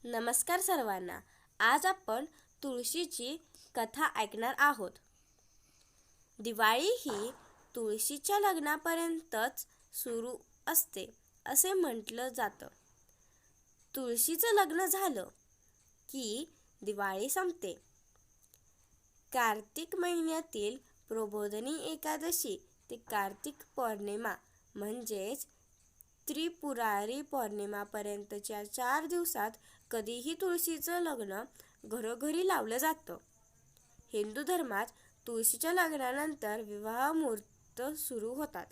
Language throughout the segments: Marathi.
नमस्कार सर्वांना. आज आपण तुळशीची कथा ऐकणार आहोत. दिवाळी ही तुळशीच्या लग्नापर्यंतच सुरू असते असे म्हटलं जातं. तुळशीचं लग्न झालं की दिवाळी संपते. कार्तिक महिन्यातील प्रबोधिनी एकादशी ते कार्तिक पौर्णिमा म्हणजेच त्रिपुरारी पौर्णिमापर्यंतच्या 4 दिवसात कधीही तुळशीचं लग्न घरोघरी लावलं जातं. हिंदू धर्मात तुळशीच्या लग्नानंतर विवाह मुहूर्त सुरू होतात.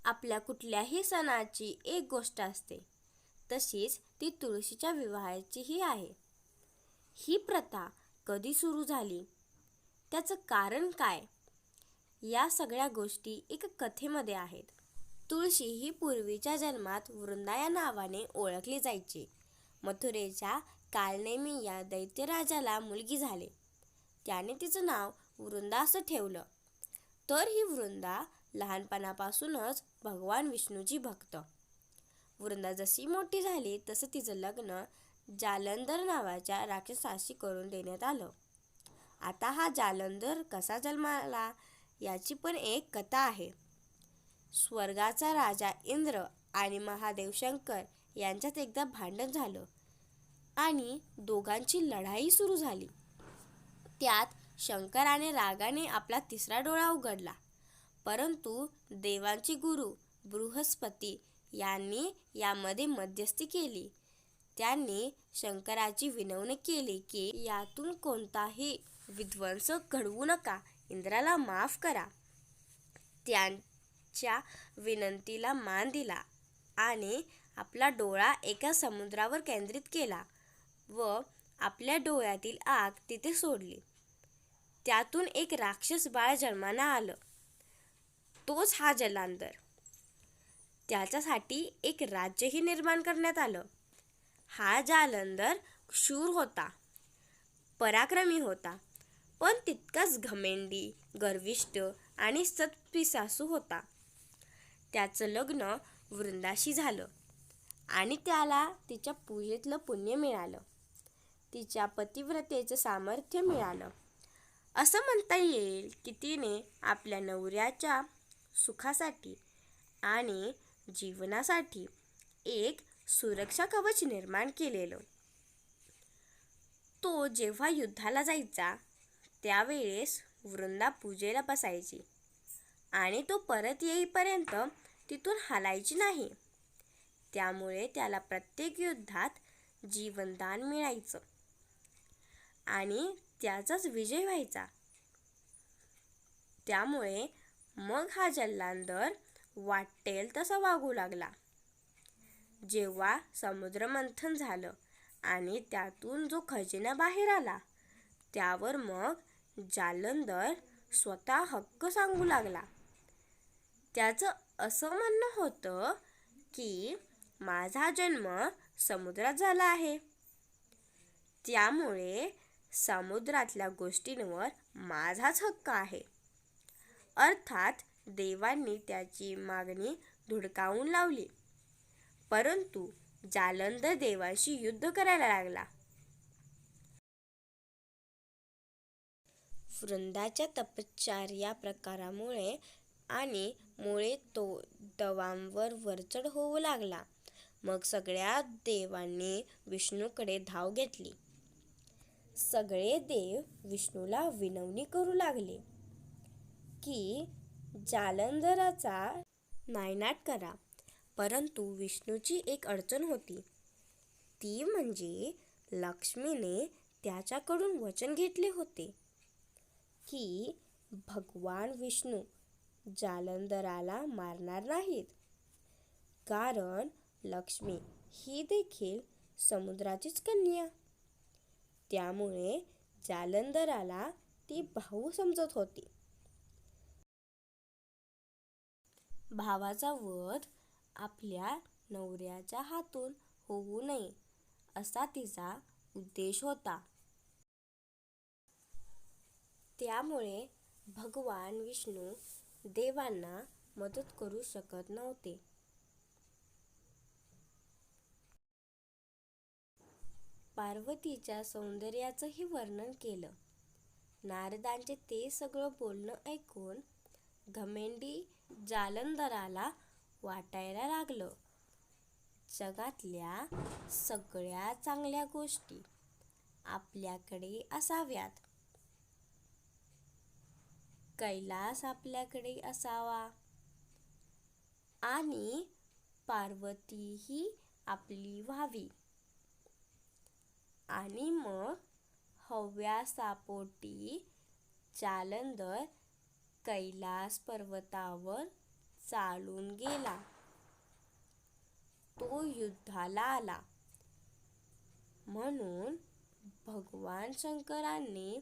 आपल्या कुठल्याही सणाची एक गोष्ट असते, तशीच ती तुळशीच्या विवाहाचीही आहे. ही प्रथा कधी सुरू झाली, त्याचं कारण काय, या सगळ्या गोष्टी एका कथेमध्ये आहेत. तुळशी ही पूर्वीच्या जन्मात वृंदा या नावाने ओळखली जायची. मथुरेच्या कालनेमी या दैत्यराजाला मुलगी झाली. त्याने तिचं नाव वृंदा असं ठेवलं. तर ही वृंदा लहानपणापासूनच भगवान विष्णूची भक्त. वृंदा जशी मोठी झाली तसं तिचं लग्न जालंधर नावाच्या राक्षसाशी करून देण्यात आलं. आता हा जालंधर कसा जन्माला याची पण एक कथा आहे. स्वर्गाचा राजा इंद्र आणि महादेव शंकर यांच्यात एकदा भांडण झालं आणि दोघांची लढाई सुरू झाली. त्यात शंकराने रागाने आपला तिसरा डोळा उघडला. परंतु देवांचे गुरु बृहस्पती यांनी यामध्ये मध्यस्थी केली. त्यांनी शंकराची विनवणी केली की यातून कोणताही विध्वंस घडवू नका, इंद्राला माफ करा. त्यांच्या विनंतीला मान दिला आणि आपला डोळा एका समुद्रावर केंद्रित केला व आपल्या डोळ्यातील आग तिथे सोडली. त्यातून एक राक्षस बाळ जन्माला आलं. तोच हा जालंधर. त्याच्यासाठी एक राज्यही निर्माण करण्यात आलं. हा जालंधर शूर होता, पराक्रमी होता, पण तितकाच घमेंडी, गर्विष्ठ आणि सत्पिसासू होता. त्याचं लग्न वृंदाशी झालं आणि त्याला तिच्या पूजेतलं पुण्य मिळालं. तिच्या पतिव्रतेचं सामर्थ्य मिळालं. असं म्हणता येईल की तिने आपल्या नवऱ्याच्या सुखासाठी आणि जीवनासाठी एक सुरक्षा कवच निर्माण केलेलं. तो जेव्हा युद्धाला जायचा त्यावेळेस वृंदा पूजेला बसायची आणि तो परत येईपर्यंत तिथून हालायची नाही. त्यामुळे त्याला प्रत्येक युद्धात जीवनदान मिळायचं आणि त्याचाच विजय व्हायचा. त्यामुळे मग हा जालंधर वाटेल तसा वागू लागला. जेव्हा समुद्रमंथन झालं आणि त्यातून जो खजिना बाहेर आला, त्यावर मग जालंधर स्वतः हक्क सांगू लागला. त्याचं असं म्हणणं होतं की माझा जन्म समुद्रात झाला आहे, त्यामुळे समुद्रातल्या गोष्टींवर माझाच हक्क आहे. अर्थात देवांनी त्याची मागणी धुडकावून लावली. परंतु जालंधर देवांशी युद्ध करायला लागला. वृंदाच्या तपश्चर्या प्रकारामुळे आणि मुळे तो देवांवर वरचढ होऊ लागला. मग सगळ्या देवांनी विष्णूकडे धाव घेतली. सगळे देव विष्णूला विनवणी करू लागले की जालंधराचा नायनाट करा. परंतु विष्णूची एक अडचण होती. ती म्हणजे लक्ष्मीने त्याच्याकडून वचन घेतले होते की भगवान विष्णू जालंधराला मारणार नाहीत, कारण लक्ष्मी ही देखील समुद्राचीच कन्या. त्यामुळे जालंधराला ती भाऊ समजत होती. भावाचा वध आपल्या नवऱ्याच्या हातून होऊ नये असा तिचा उद्देश होता. त्यामुळे भगवान विष्णू देवांना मदत करू शकत नव्हते. पार्वतीच्या सौंदर्याचंही वर्णन केलं. नारदांचे ते सगळं बोलणं ऐकून घमेंडी जालंधराला वाटायला लागलं, जगातल्या सगळ्या चांगल्या गोष्टी आपल्याकडे असाव्यात, कैलास आपल्याकडे असावा आणि पार्वतीही आपली व्हावी. आणि मग हव्यासापोटी जालंधर कैलास पर्वतावर चालून गेला. तो युद्धाला आला. म्हणून भगवान शंकरांनी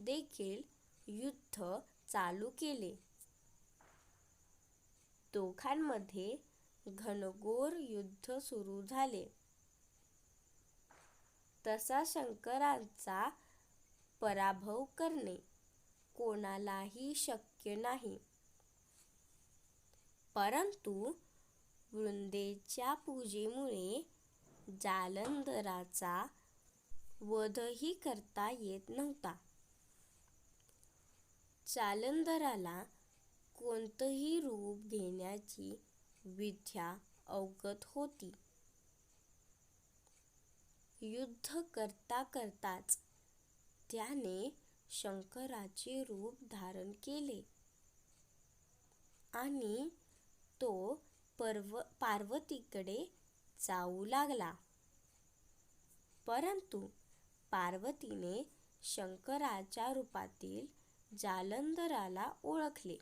देखील युद्ध चालू केले. दोघांमध्ये घनघोर युद्ध सुरू झाले. तसा शंकरांचा पराभव करणे कोणालाही शक्य नाही. परंतु वृंदेच्या पूजेमुळे जालंधराचा वधही करता येत नव्हता. जालंधराला कोणतंही रूप घेण्याची विद्या अवगत होती. युद्ध करता करताच त्याने शंकराचे रूप धारण केले आणि तो पार्वतीकडे जाऊ लागला. परंतु पार्वतीने शंकराच्या रूपातील जालंधराला ओळखले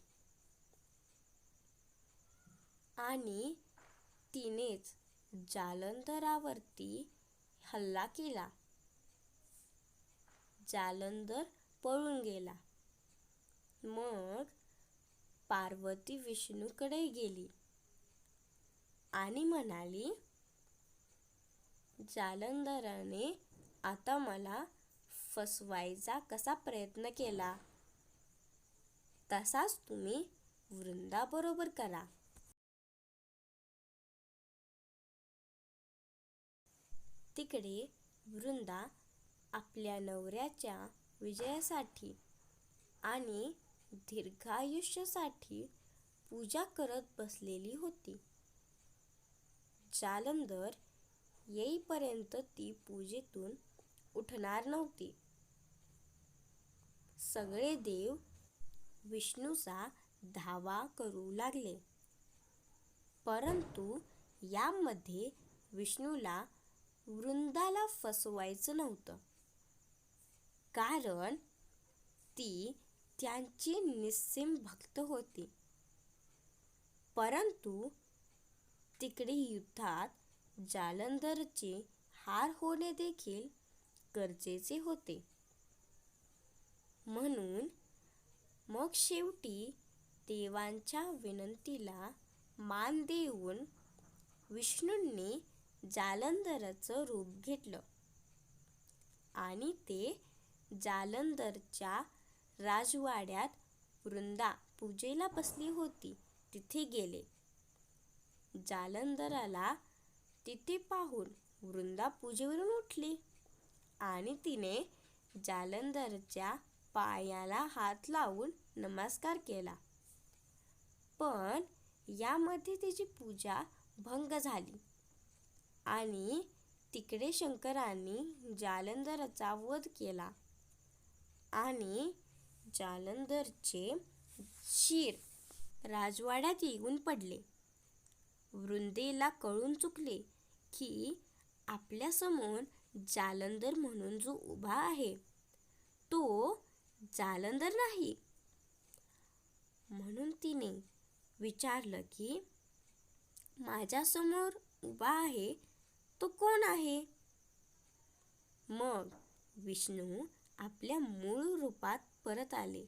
आणि तिनेच जालंधरावरती हल्ला केला. जालंधर पळून गेला. मग पार्वती विष्णूकडे गेली आणि म्हणाली, जालंधराने आता मला फसवायचा कसा प्रयत्न केला, तसाच तुम्ही वृंदाबरोबर करा. तिकडे वृंदा आपल्या नवऱ्याच्या विजयासाठी आणि दीर्घायुष्यासाठी पूजा करत बसलेली होती. जालंधर येईपर्यंत ती पूजेतून उठणार नव्हती. सगळे देव विष्णूचा धावा करू लागले. परंतु यामध्ये विष्णूला वृंदाला फसवायचं नव्हतं, कारण ती त्यांची निस्सीम भक्त होती. परंतु तिकडे युद्धात जालंधरची हार होणे देखील गरजेचे होते. म्हणून मग शेवटी देवांच्या विनंतीला मान देऊन विष्णूंनी जालंधराचं रूप घेतलं आणि ते जालंधरच्या राजवाड्यात वृंदा पूजेला बसली होती तिथे गेले. जालंधराला तिथे पाहून वृंदा पूजेवरून उठली आणि तिने जालंधरच्या पायाला हात लावून नमस्कार केला. पण यामध्ये तिची पूजा भंग झाली आणि तिकडे शंकरांनी जालंधराचा वध केला आणि जालंधरचे शिर राजवाड्यात येऊन पडले. वृंदेला कळून चुकले की आपल्यासमोर जालंधर म्हणून जो उभा आहे तो जालंधर नाही. म्हणून तिने विचारलं की माझ्यासमोर उभा आहे तो कोण आहे. मग विष्णू आपल्या मूळ रूपात परत आले.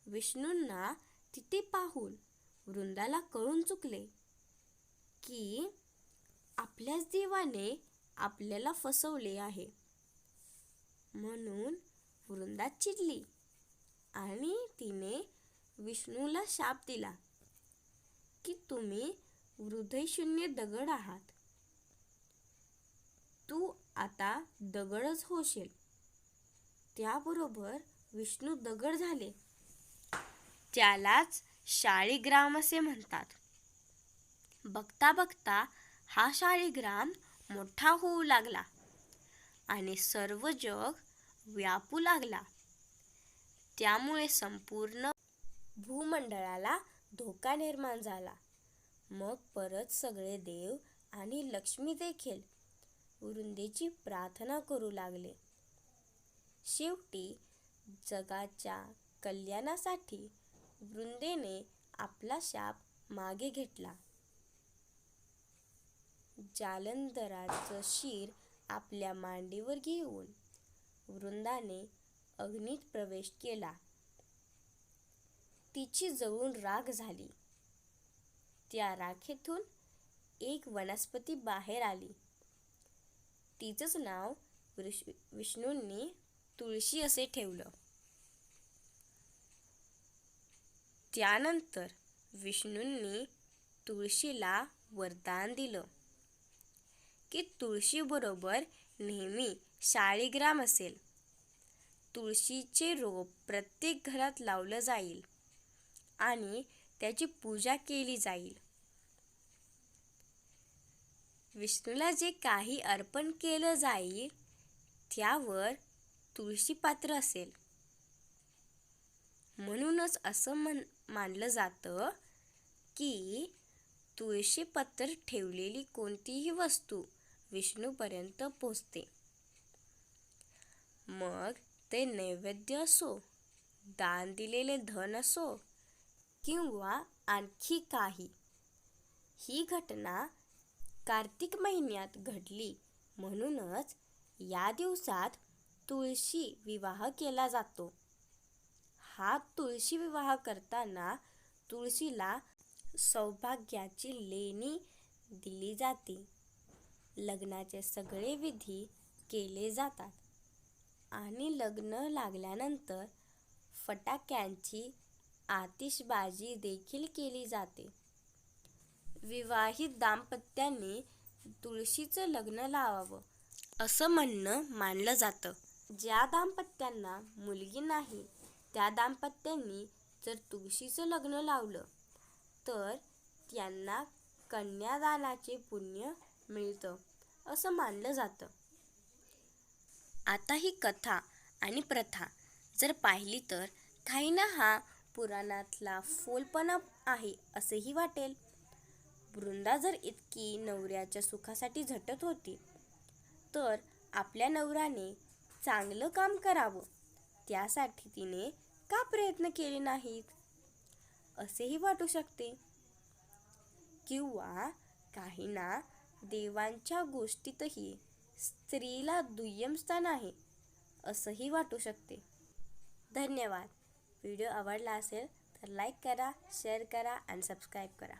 विष्णूंना तिथे पाहून वृंदाला कळून चुकले की आपल्याच देवाने आपल्याला फसवले आहे. म्हणून वृंदा चिडली आणि तिने विष्णूला शाप दिला की तुम्ही हृदयशून्य दगड आहात. तू आता दगडच होशील. त्याबरोबर विष्णू दगड झाले. त्यालाच शाळीग्राम असे म्हणतात. बघता बघता हा शाळीग्राम मोठा होऊ लागला आणि सर्व जग व्यापू लागला. त्यामुळे संपूर्ण भूमंडळाला धोका निर्माण झाला. मग परत सगळे देव आणि लक्ष्मी देखील वृंदेची प्रार्थना करू लागले. शेवटी जगाच्या कल्याणासाठी वृंदेने आपला शाप मागे घेतला. जालंधराचं शिर आपल्या मांडीवर घेऊन वृंदाने अग्नीत प्रवेश केला. तिची जळून राख झाली. त्या राखेतून एक वनस्पती बाहेर आली. तिचंच नाव विष्णूंनी तुळशी असे ठेवलं. त्यानंतर विष्णूंनी तुळशीला वरदान दिलं की तुळशीबरोबर नेहमी शाळीग्राम असेल. तुळशीचे रोप प्रत्येक घरात लावलं जाईल आणि त्याची पूजा केली जाईल. विष्णूला जे काही अर्पण केलं जाईल त्यावर तुळशी पात्र असेल. म्हणूनच असं मानलं जातं की तुळशीपत्र ठेवलेली कोणतीही वस्तू विष्णूपर्यंत पोहोचते. मग ते नैवेद्य असो, दान दिलेले धन असो किंवा आणखी काही. ही घटना कार्तिक महिन्यात घडली. म्हणूनच या दिवसात तुळशी विवाह केला जातो. हा तुळशी विवाह करताना तुळशीला सौभाग्याची लेणी दिली जाते. लग्नाचे सगळे विधी केले जातात आणि लग्न लागल्यानंतर फटाक्यांची आतिषबाजी देखील केली जाते. विवाहित दाम्पत्यांनी तुळशीचं लग्न लावावं असं म्हणणं मानलं जातं. ज्या दाम्पत्यांना मुलगी नाही त्या दाम्पत्यांनी जर तुळशीचं लग्न लावलं तर त्यांना कन्यादानाचे पुण्य मिळतं असं मानलं जातं. आता ही कथा आणि प्रथा जर पाहिली तर काहींना हा पुराणातला फोलपणा आहे असेही वाटेल. वृंदा जर इतकी नवऱ्याच्या सुखासाठी झटत होती तर आपल्या नवऱ्याने चांगलं काम करावं त्यासाठी तिने का प्रयत्न केले नाहीत असेही वाटू शकते. किंवा काहींना देवांच्या गोष्टीतही स्त्रीला दुय्यम स्थान आहे असंही वाटू शकते. धन्यवाद. व्हिडिओ आवडला असेल तर लाईक करा, शेअर करा आणि सबस्क्राईब करा.